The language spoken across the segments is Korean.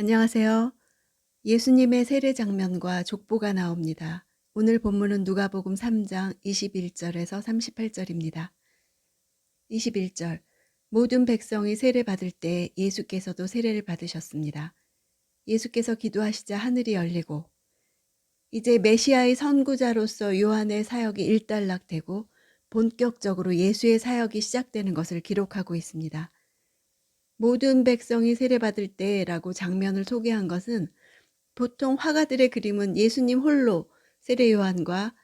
안녕하세요. 예수님의 세례 장면과 족보가 나옵니다. 오늘 본문은 누가복음 3장 21절에서 38절입니다. 21절 모든 백성이 세례 받을 때 예수께서도 세례를 받으셨습니다. 예수께서 기도하시자 하늘이 열리고 이제 메시아의 선구자로서 요한의 사역이 일단락되고 본격적으로 예수의 사역이 시작되는 것을 기록하고 있습니다. 모든 백성이 세례 받을 때라고 장면을 소개한 것은 보통 화가들의 그림은 예수님 홀로 세례 요한과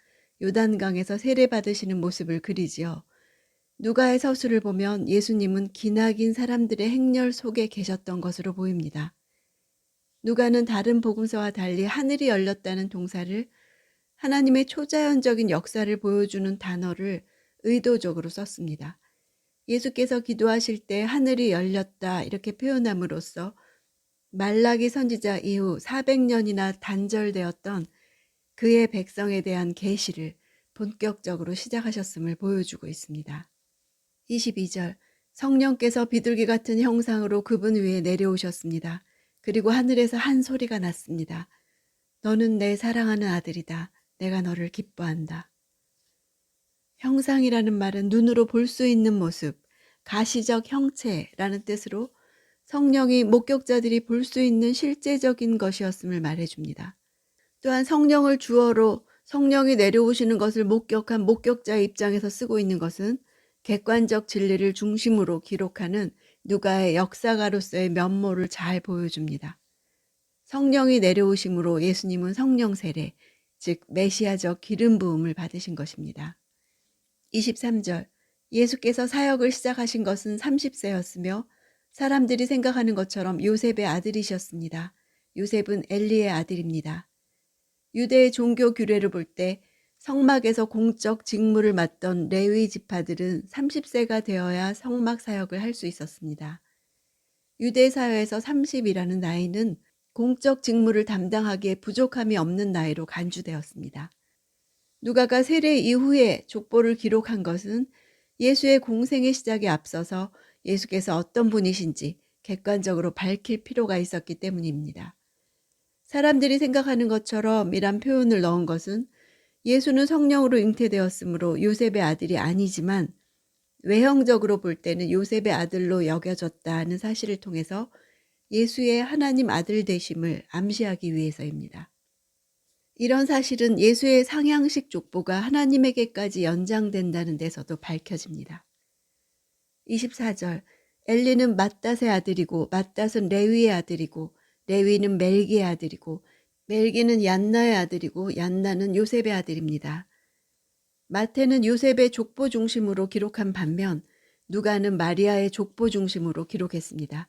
요단강에서 세례 받으시는 모습을 그리지요. 누가의 서술을 보면 예수님은 기나긴 사람들의 행렬 속에 계셨던 것으로 보입니다. 누가는 다른 복음서와 달리 하늘이 열렸다는 동사를 하나님의 초자연적인 역사를 보여주는 단어를 의도적으로 썼습니다. 예수께서 기도하실 때 하늘이 열렸다 이렇게 표현함으로써 말라기 선지자 이후 400년이나 단절되었던 그의 백성에 대한 계시를 본격적으로 시작하셨음을 보여주고 있습니다. 22절 성령께서 비둘기 같은 형상으로 그분 위에 내려오셨습니다. 그리고 하늘에서 한 소리가 났습니다. 너는 내 사랑하는 아들이다. 내가 너를 기뻐한다. 형상이라는 말은 눈으로 볼 수 있는 모습, 가시적 형체라는 뜻으로 성령이 목격자들이 볼 수 있는 실제적인 것이었음을 말해줍니다. 또한 성령을 주어로 성령이 내려오시는 것을 목격한 목격자의 입장에서 쓰고 있는 것은 객관적 진리를 중심으로 기록하는 누가의 역사가로서의 면모를 잘 보여줍니다. 성령이 내려오심으로 예수님은 성령 세례, 즉 메시아적 기름 부음을 받으신 것입니다. 23절 예수께서 사역을 시작하신 것은 30세였으며 사람들이 생각하는 것처럼 요셉의 아들이셨습니다. 요셉은 엘리의 아들입니다. 유대의 종교 규례를 볼 때 성막에서 공적 직무를 맡던 레위 지파들은 30세가 되어야 성막 사역을 할 수 있었습니다. 유대 사회에서 30이라는 나이는 공적 직무를 담당하기에 부족함이 없는 나이로 간주되었습니다. 누가가 세례 이후에 족보를 기록한 것은 예수의 공생의 시작에 앞서서 예수께서 어떤 분이신지 객관적으로 밝힐 필요가 있었기 때문입니다. 사람들이 생각하는 것처럼 이란 표현을 넣은 것은 예수는 성령으로 잉태되었으므로 요셉의 아들이 아니지만 외형적으로 볼 때는 요셉의 아들로 여겨졌다는 사실을 통해서 예수의 하나님 아들 되심을 암시하기 위해서입니다. 이런 사실은 예수의 상향식 족보가 하나님에게까지 연장된다는 데서도 밝혀집니다. 24절 엘리는 맏닷의 아들이고 맏닷은 레위의 아들이고 레위는 멜기의 아들이고 멜기는 얀나의 아들이고 얀나는 요셉의 아들입니다. 마태는 요셉의 족보 중심으로 기록한 반면 누가는 마리아의 족보 중심으로 기록했습니다.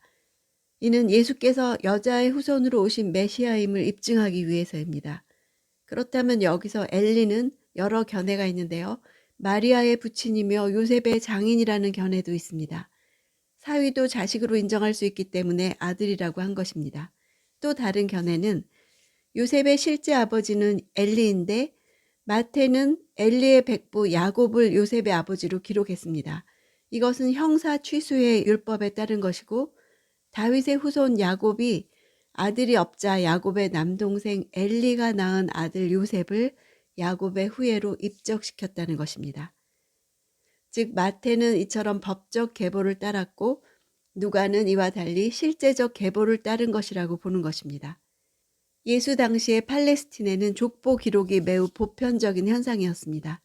이는 예수께서 여자의 후손으로 오신 메시아임을 입증하기 위해서입니다. 그렇다면 여기서 엘리는 여러 견해가 있는데요. 마리아의 부친이며 요셉의 장인이라는 견해도 있습니다. 사위도 자식으로 인정할 수 있기 때문에 아들이라고 한 것입니다. 또 다른 견해는 요셉의 실제 아버지는 엘리인데 마태는 엘리의 백부 야곱을 요셉의 아버지로 기록했습니다. 이것은 형사 취수의 율법에 따른 것이고 다윗의 후손 야곱이 아들이 없자 야곱의 남동생 엘리가 낳은 아들 요셉을 야곱의 후예로 입적시켰다는 것입니다. 즉 마태는 이처럼 법적 계보를 따랐고 누가는 이와 달리 실제적 계보를 따른 것이라고 보는 것입니다. 예수 당시의 팔레스틴에는 족보 기록이 매우 보편적인 현상이었습니다.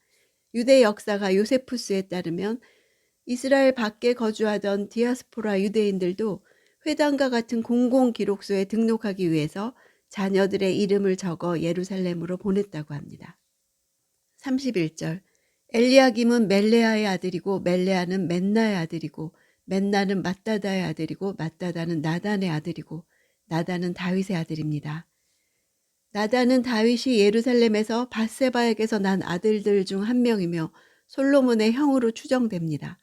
유대 역사가 요세푸스에 따르면 이스라엘 밖에 거주하던 디아스포라 유대인들도 회당과 같은 공공 기록소에 등록하기 위해서 자녀들의 이름을 적어 예루살렘으로 보냈다고 합니다. 31절 엘리야김은 멜레아의 아들이고 멜레아는 맨나의 아들이고 맨나는 맏다다의 아들이고 맏다다는 나단의 아들이고 나단은 다윗의 아들입니다. 나단은 다윗이 예루살렘에서 밧세바에게서 난 아들들 중 한 명이며 솔로몬의 형으로 추정됩니다.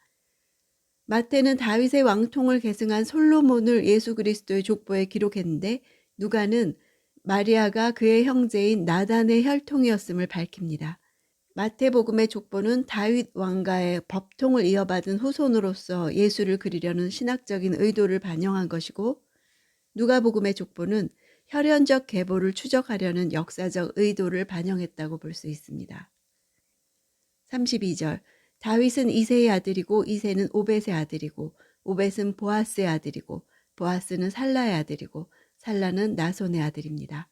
마태는 다윗의 왕통을 계승한 솔로몬을 예수 그리스도의 족보에 기록했는데 누가는 마리아가 그의 형제인 나단의 혈통이었음을 밝힙니다. 마태복음의 족보는 다윗 왕가의 법통을 이어받은 후손으로서 예수를 그리려는 신학적인 의도를 반영한 것이고 누가복음의 족보는 혈연적 계보를 추적하려는 역사적 의도를 반영했다고 볼 수 있습니다. 32절 다윗은 이새의 아들이고 이새는 오벳의 아들이고 오벳은 보아스의 아들이고 보아스는 살라의 아들이고 살라는 나손의 아들입니다.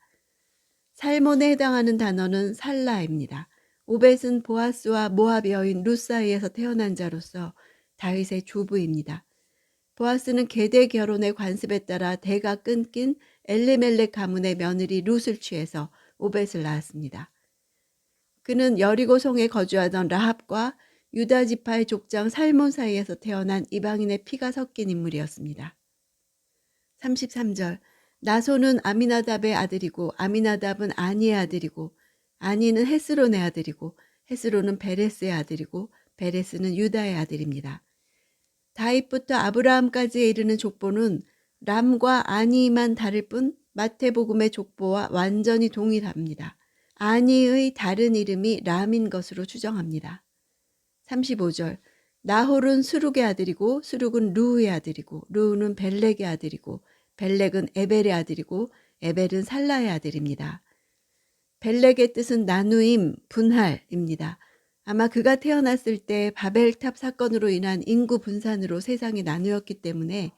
살몬에 해당하는 단어는 살라입니다. 오벳은 보아스와 모압 여인 룻 사이에서 태어난 자로서 다윗의 조부입니다. 보아스는 계대 결혼의 관습에 따라 대가 끊긴 엘리멜렉 가문의 며느리 룻을 취해서 오벳을 낳았습니다. 그는 여리고 성에 거주하던 라합과 유다 지파의 족장 살몬 사이에서 태어난 이방인의 피가 섞인 인물이었습니다. 33절 나손은 아미나답의 아들이고 아미나답은 아니의 아들이고 아니는 헤스론의 아들이고 헤스론은 베레스의 아들이고 베레스는 유다의 아들입니다. 다윗부터 아브라함까지에 이르는 족보는 람과 아니만 다를 뿐 마태복음의 족보와 완전히 동일합니다. 아니의 다른 이름이 람인 것으로 추정합니다. 35절 나홀은 수룩의 아들이고 수룩은 루우의 아들이고 루우는 벨렉의 아들이고 벨렉은 에벨의 아들이고 에벨은 살라의 아들입니다. 벨렉의 뜻은 나누임, 분할입니다. 아마 그가 태어났을 때 바벨탑 사건으로 인한 인구 분산으로 세상이 나누었기 때문에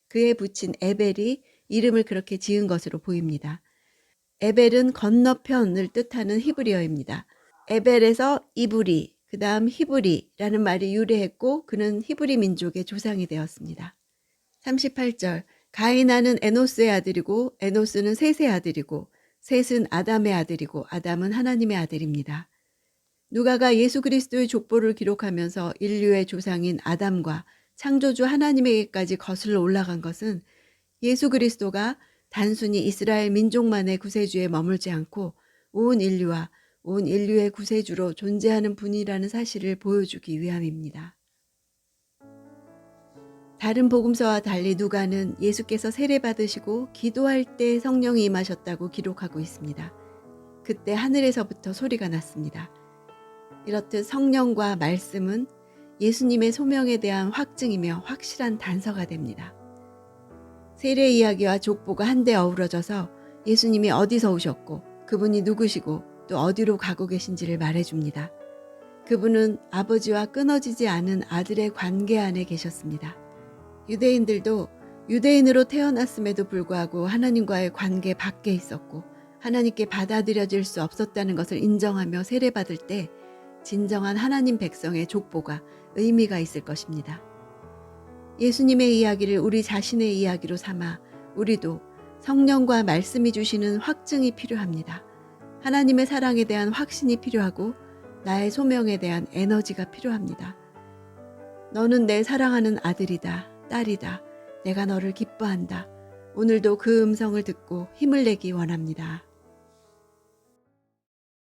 그에 붙인 에벨이 이름을 그렇게 지은 것으로 보입니다. 에벨은 건너편을 뜻하는 히브리어입니다. 에벨에서 이브리, 그 다음 히브리라는 말이 유래했고 그는 히브리 민족의 조상이 되었습니다. 38절 가이나는 에노스의 아들이고 에노스는 셋의 아들이고 셋은 아담의 아들이고 아담은 하나님의 아들입니다. 누가가 예수 그리스도의 족보를 기록하면서 인류의 조상인 아담과 창조주 하나님에게까지 거슬러 올라간 것은 예수 그리스도가 단순히 이스라엘 민족만의 구세주에 머물지 않고 온 인류와 온 인류의 구세주로 존재하는 분이라는 사실을 보여주기 위함입니다. 다른 복음서와 달리 누가는 예수께서 세례받으시고 기도할 때 성령이 임하셨다고 기록하고 있습니다. 그때 하늘에서부터 소리가 났습니다. 이렇듯 성령과 말씀은 예수님의 소명에 대한 확증이며 확실한 단서가 됩니다. 세례 이야기와 족보가 한데 어우러져서 예수님이 어디서 오셨고 그분이 누구시고 또 어디로 가고 계신지를 말해줍니다. 그분은 아버지와 끊어지지 않은 아들의 관계 안에 계셨습니다. 유대인들도 유대인으로 태어났음에도 불구하고 하나님과의 관계 밖에 있었고 하나님께 받아들여질 수 없었다는 것을 인정하며 세례받을 때 진정한 하나님 백성의 족보가 의미가 있을 것입니다. 예수님의 이야기를 우리 자신의 이야기로 삼아 우리도 성령과 말씀이 주시는 확증이 필요합니다. 하나님의 사랑에 대한 확신이 필요하고 나의 소명에 대한 에너지가 필요합니다. 너는 내 사랑하는 아들이다, 딸이다. 내가 너를 기뻐한다. 오늘도 그 음성을 듣고 힘을 내기 원합니다.